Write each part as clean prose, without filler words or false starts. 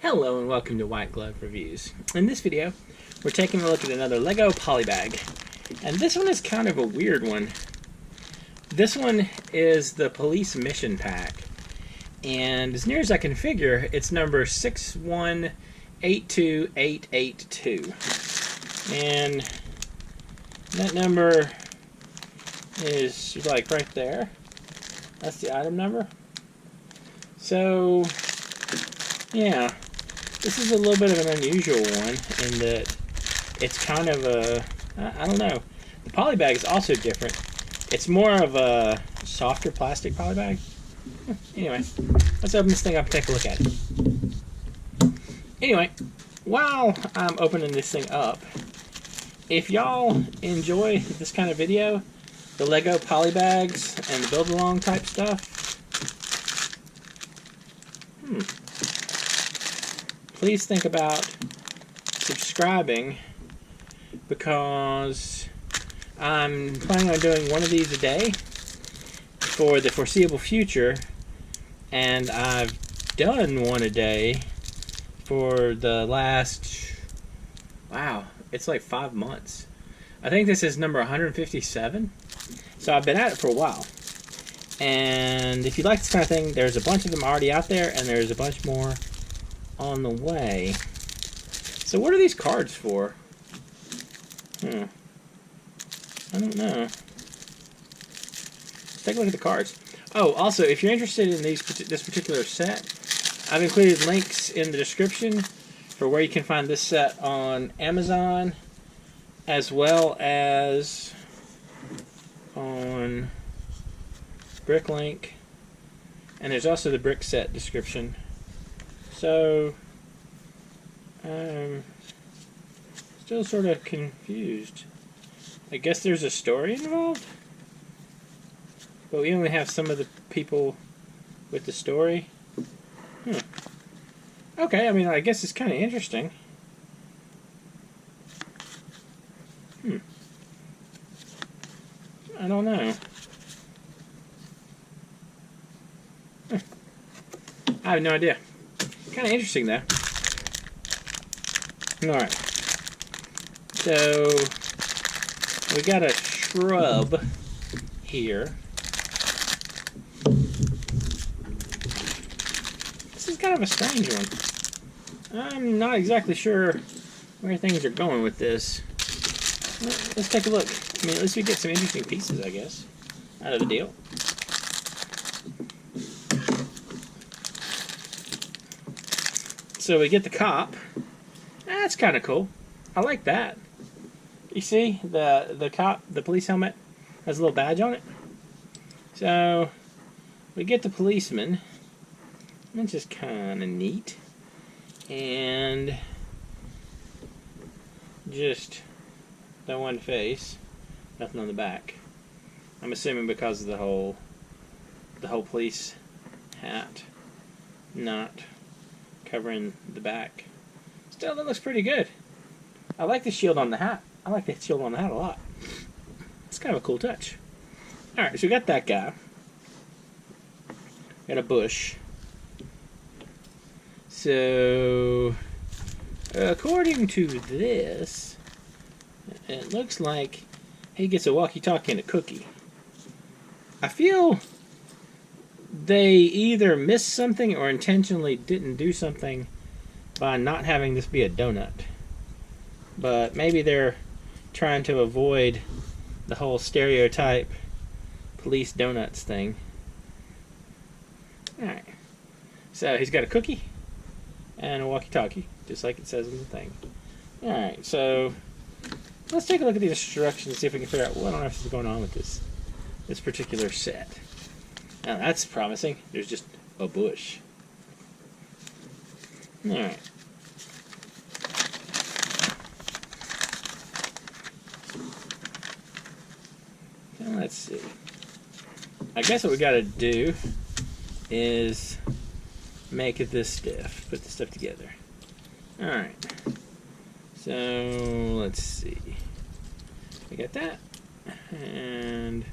Hello and welcome to White Glove Reviews. In this video, we're taking a look at another Lego Polybag. And this one is kind of a weird one. This one is the Police Mission Pack. And as near as I can figure, it's number 6182882. And that number is like right there. That's the item number. So, yeah. This is a little bit of an unusual one in that it's kind of a, I don't know. The polybag is also different. It's more of a softer plastic polybag. Anyway, let's open this thing up and take a look at it. Anyway, while I'm opening this thing up, if y'all enjoy this kind of video, the Lego polybags and the build-along type stuff, please think about subscribing, because I'm planning on doing one of these a day for the foreseeable future, and I've done one a day for the last, wow, it's like 5 months. I think this is number 157, so I've been at it for a while. And if you like this kind of thing, there's a bunch of them already out there, and there's a bunch more on the way. So what are these cards for? I don't know. Let's take a look at the cards. Oh, also, if you're interested in this particular set, I've included links in the description for where you can find this set on Amazon, as well as on Bricklink, and there's also the brick set description. So, I'm still sort of confused. I guess there's a story involved, but we only have some of the people with the story. Okay, I mean, I guess it's kind of interesting. I don't know. I have no idea. Kind of interesting, though. Alright. So, we got a Shrub here. This is kind of a strange one. I'm not exactly sure where things are going with this. Well, let's take a look. I mean, at least we get some interesting pieces, I guess, out of the deal. So we get the cop. That's kind of cool. I like that. You see, the cop, the police helmet has a little badge on it. So we get the policeman, which is kind of neat. And just the one face, nothing on the back. I'm assuming because of the whole police hat not covering the back. Still, that looks pretty good. I like the shield on the hat. I like the shield on the hat a lot. It's kind of a cool touch. Alright, so we got that guy. Got a bush. So, according to this, it looks like he gets a walkie-talkie and a cookie. I feel they either missed something or intentionally didn't do something by not having this be a donut. But maybe they're trying to avoid the whole stereotype police donuts thing. Alright. So he's got a cookie and a walkie-talkie, just like it says in the thing. Alright, so let's take a look at the instructions and see if we can figure out what on earth is going on with this particular set. Now that's promising. There's just a bush. Alright. Now let's see. I guess what we gotta do is make it this stiff. Put the stuff together. Alright. So let's see. We got that. And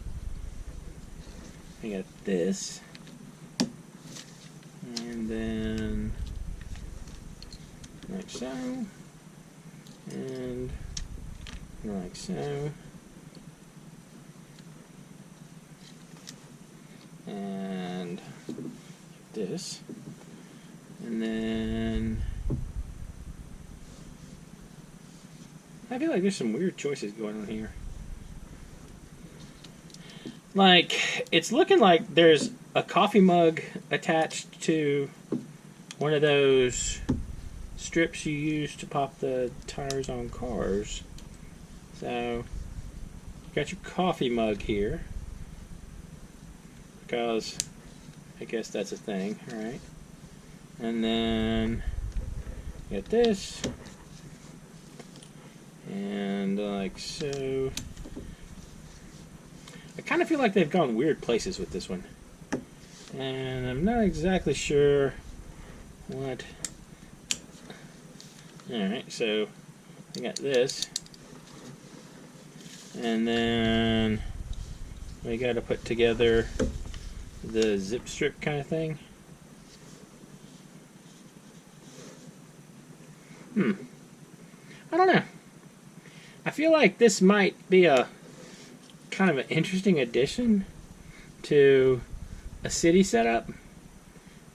I got this, and then like so, and like so, and this, and then I feel like there's some weird choices going on here. Like, it's looking like there's a coffee mug attached to one of those strips you use to pop the tires on cars. So, you got your coffee mug here, because I guess that's a thing, right? And then you got this, and like so. I kind of feel like they've gone weird places with this one, and I'm not exactly sure what. Alright, so I got this, and then we got to put together the zip strip kind of thing. I don't know. I feel like this might be a kind of an interesting addition to a city setup,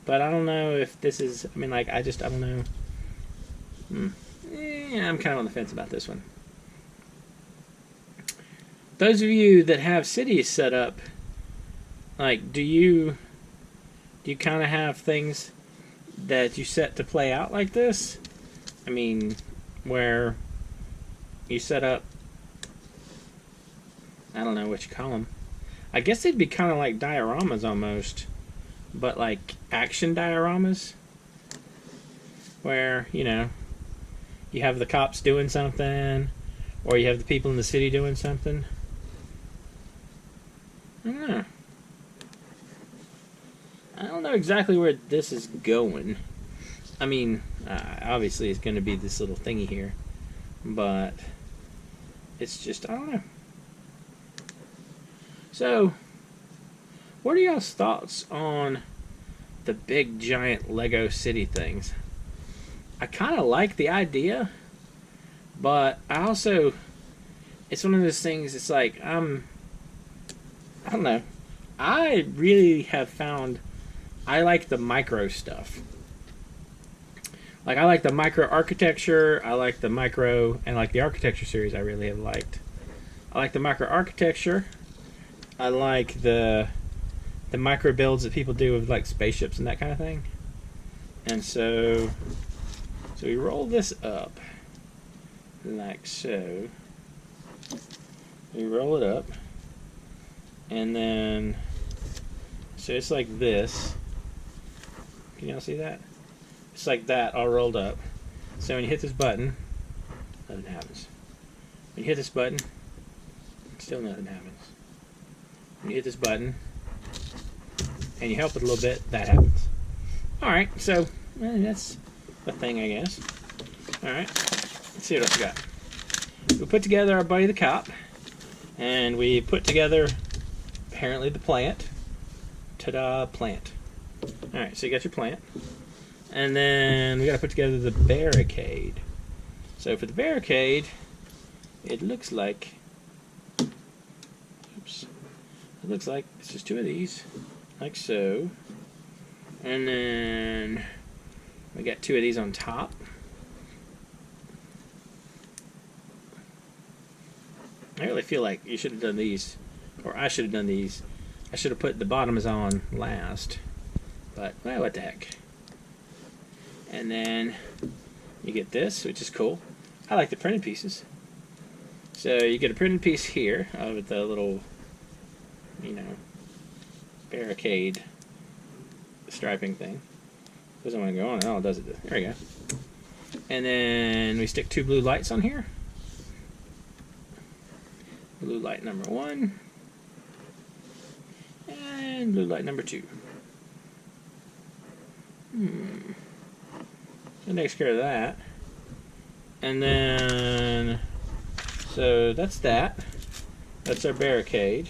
but I don't know if this is, I mean, like, I don't know. I'm kind of on the fence about this one. Those of you that have cities set up, like, do you kind of have things that you set to play out like this? I mean, where you set up, I don't know what you call them. I guess they'd be kind of like dioramas almost, but like action dioramas, where, you know, you have the cops doing something, or you have the people in the city doing something. I don't know. I don't know exactly where this is going. I mean, obviously it's going to be this little thingy here, but it's just, I don't know. So, what are y'all's thoughts on the big giant Lego city things? I kind of like the idea, but I also, it's one of those things, it's like, I don't know. I really have found, I like the micro stuff. Like, I like the micro architecture, I like the micro, and like the architecture series I really have liked. I like the micro architecture. I like the micro builds that people do with like spaceships and that kind of thing. And so we roll this up like so. We roll it up, and then so it's like this. Can y'all see that? It's like that all rolled up. So when you hit this button, nothing happens. When you hit this button, still nothing happens. When you hit this button and you help it a little bit, that happens. Alright, so that's a thing, I guess. Alright, let's see what else we got. We put together our buddy the cop, and we put together apparently the plant. Ta-da, plant. Alright, so you got your plant. And then we got to put together the barricade. So for the barricade, it looks like, oops, it looks like it's just two of these, like so. And then we got two of these on top. I really feel like you should have done these, or I should have done these. I should have put the bottoms on last, but well, what the heck. And then you get this, which is cool. I like the printed pieces. So you get a printed piece here of the little, you know, barricade striping thing. Doesn't want to go on. Oh, does it? There we go. And then we stick two blue lights on here. Blue light number 1 and blue light number 2. That takes care of that. And then, so that's that. That's our barricade.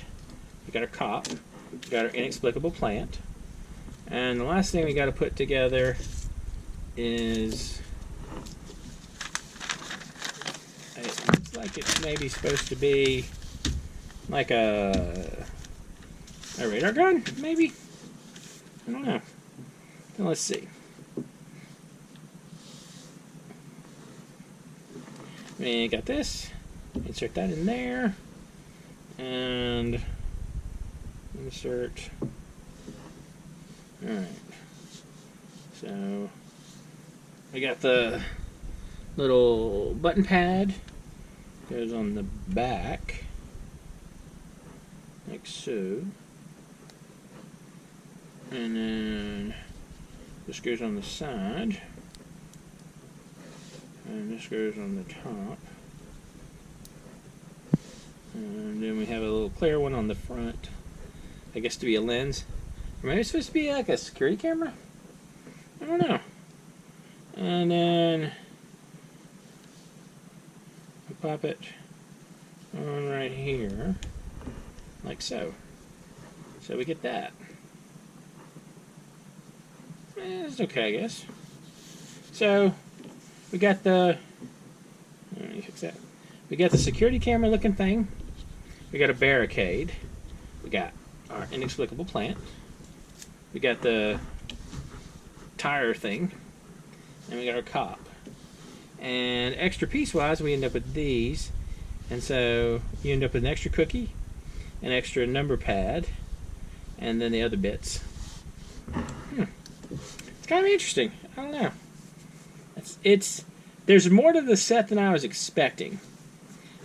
We got our cop. We got our inexplicable plant. And the last thing we got to put together is like it's maybe supposed to be like a radar gun, maybe? I don't know. So let's see. We got this. Insert that in there. And insert. Alright. So we got the little button pad. Goes on the back. Like so. And then this goes on the side. And this goes on the top. And then we have a little clear one on the front. I guess to be a lens. Or maybe it's supposed to be like a security camera? I don't know. And then we pop it on right here. Like so. So we get that. It's okay, I guess. So we got the. Let me fix that. We got the security camera looking thing. We got a barricade. We got our inexplicable plant. We got the tire thing. And we got our cop. And extra piece-wise, we end up with these. And so you end up with an extra cookie, an extra number pad, and then the other bits. It's kind of interesting. I don't know. There's more to the set than I was expecting.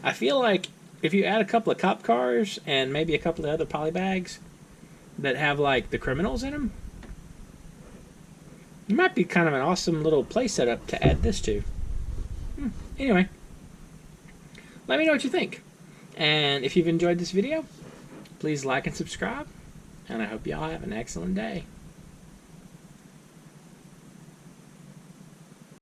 I feel like if you add a couple of cop cars and maybe a couple of other polybags that have like the criminals in them, it might be kind of an awesome little play setup to add this to. Anyway, let me know what you think. And if you've enjoyed this video, please like and subscribe. And I hope y'all have an excellent day.